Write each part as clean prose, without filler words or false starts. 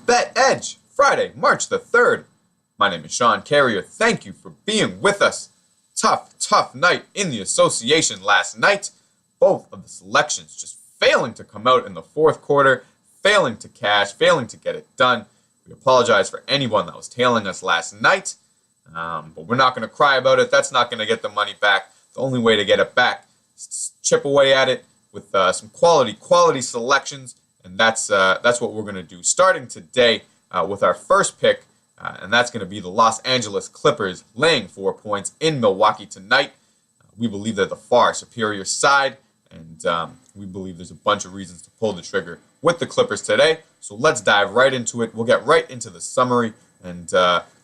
Bet Edge, Friday, March the 3rd. My name is Sean Carrier. Thank you for being with us. Tough night in the association last night. Both of the selections just failing to come out in the fourth quarter, failing to cash, failing to get it done. We apologize for anyone that was tailing us last night, but we're not going to cry about it. That's not going to get the money back. The only way to get it back is to chip away at it with some quality selections, and that's what we're going to do starting today with our first pick, and that's going to be the Los Angeles Clippers laying 4 points in Milwaukee tonight. We believe they're the far superior side, and we believe there's a bunch of reasons to pull the trigger with the Clippers today. So let's dive right into it. We'll get right into the summary. And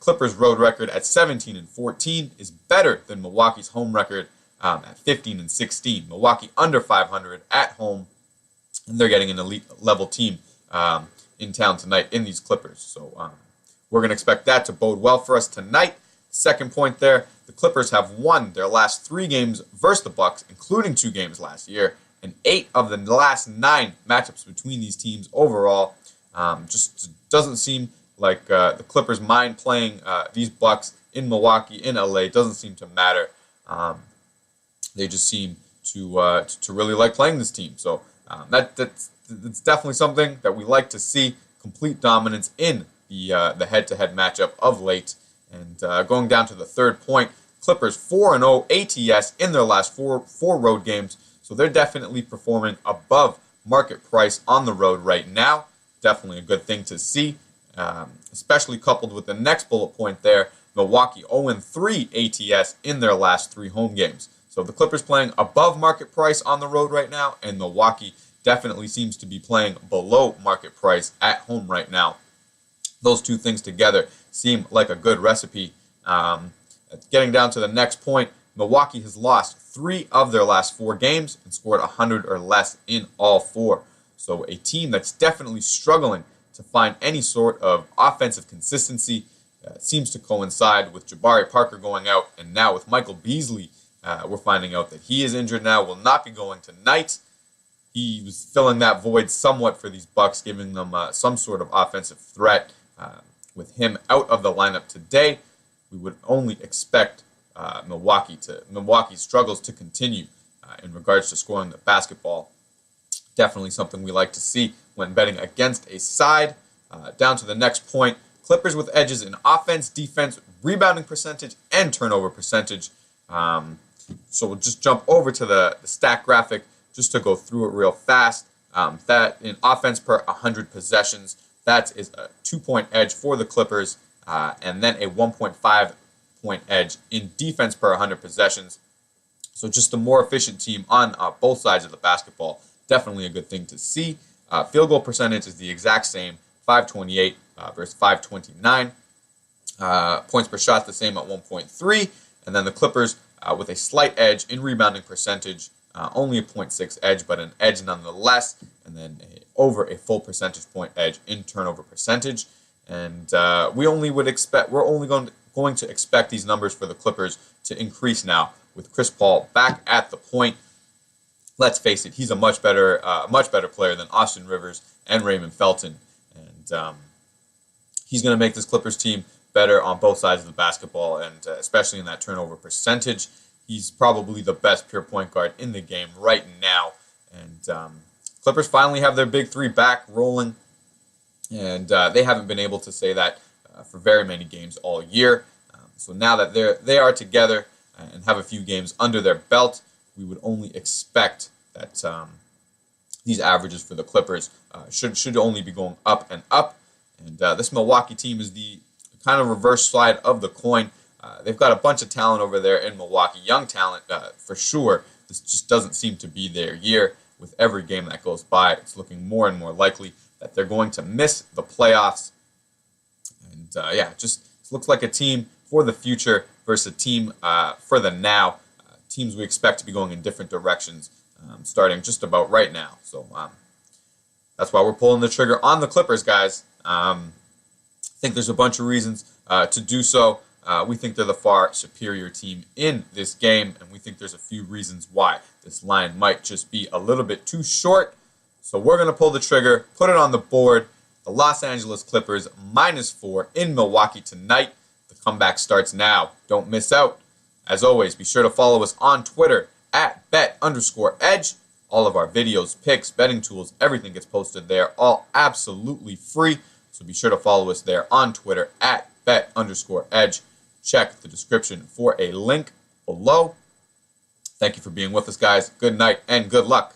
Clippers' road record at 17-14 is better than Milwaukee's home record at 15-16. Milwaukee under 500 at home, and they're getting an elite level team in town tonight in these Clippers. So we're going to expect that to bode well for us tonight. Second point there, the Clippers have won their last 3 games versus the Bucks, including 2 games last year, and 8 of the last 9 matchups between these teams overall. Just doesn't seem like the Clippers mind playing these Bucks in Milwaukee, in LA. Doesn't seem to matter. They just seem to really like playing this team. So that's definitely something that we like to see. Complete dominance in the head-to-head matchup of late. And going down to the third point, Clippers 4-0 ATS in their last four road games. So they're definitely performing above market price on the road right now. Definitely a good thing to see, especially coupled with the next bullet point there, Milwaukee 0-3 ATS in their last 3 home games. So the Clippers playing above market price on the road right now, and Milwaukee definitely seems to be playing below market price at home right now. Those two things together seem like a good recipe. Getting down to the next point, Milwaukee has lost 3 of their last 4 games and scored 100 or less in all 4. So a team that's definitely struggling to find any sort of offensive consistency. Seems to coincide with Jabari Parker going out, and now with Michael Beasley, we're finding out that he is injured now, will not be going tonight. He was filling that void somewhat for these Bucks, giving them some sort of offensive threat. With him out of the lineup today, we would only expect Milwaukee's struggles to continue in regards to scoring the basketball. Definitely something we like to see when betting against a side. Down to the next point, Clippers with edges in offense, defense, rebounding percentage, and turnover percentage. So we'll just jump over to the stat graphic just to go through it real fast. That in offense per 100 possessions, that is a 2-point edge for the Clippers, and then a 1.5-point edge in defense per 100 possessions. So just a more efficient team on both sides of the basketball. Definitely a good thing to see. Field goal percentage is the exact same, 528 versus 529. Points per shot the same at 1.3. And then the Clippers with a slight edge in rebounding percentage, only a 0.6 edge, but an edge nonetheless. And then over a full percentage point edge in turnover percentage. And we're only going to expect these numbers for the Clippers to increase now with Chris Paul back at the point. Let's face it, he's a much better player than Austin Rivers and Raymond Felton, and he's going to make this Clippers team better on both sides of the basketball, and especially in that turnover percentage. He's probably the best pure point guard in the game right now, and Clippers finally have their big 3 back rolling, and they haven't been able to say that for very many games all year. So now that they are together and have a few games under their belt, we would only expect that these averages for the Clippers should only be going up and up. And this Milwaukee team is the kind of reverse side of the coin. They've got a bunch of talent over there in Milwaukee, young talent for sure. This just doesn't seem to be their year. With every game that goes by, it's looking more and more likely that they're going to miss the playoffs. And just looks like a team for the future versus a team for the now. Teams we expect to be going in different directions starting just about right now. So that's why we're pulling the trigger on the Clippers, guys. I think there's a bunch of reasons to do so. We think they're the far superior team in this game, and we think there's a few reasons why this line might just be a little bit too short. So we're going to pull the trigger, put it on the board, The Los Angeles Clippers -4 in Milwaukee tonight. The comeback starts now. Don't miss out. As always, be sure to follow us on Twitter at @bet_edge. All of our videos, picks, betting tools, everything gets posted there, all absolutely free. So be sure to follow us there on Twitter at @bet_edge. Check the description for a link below. Thank you for being with us, guys. Good night and good luck.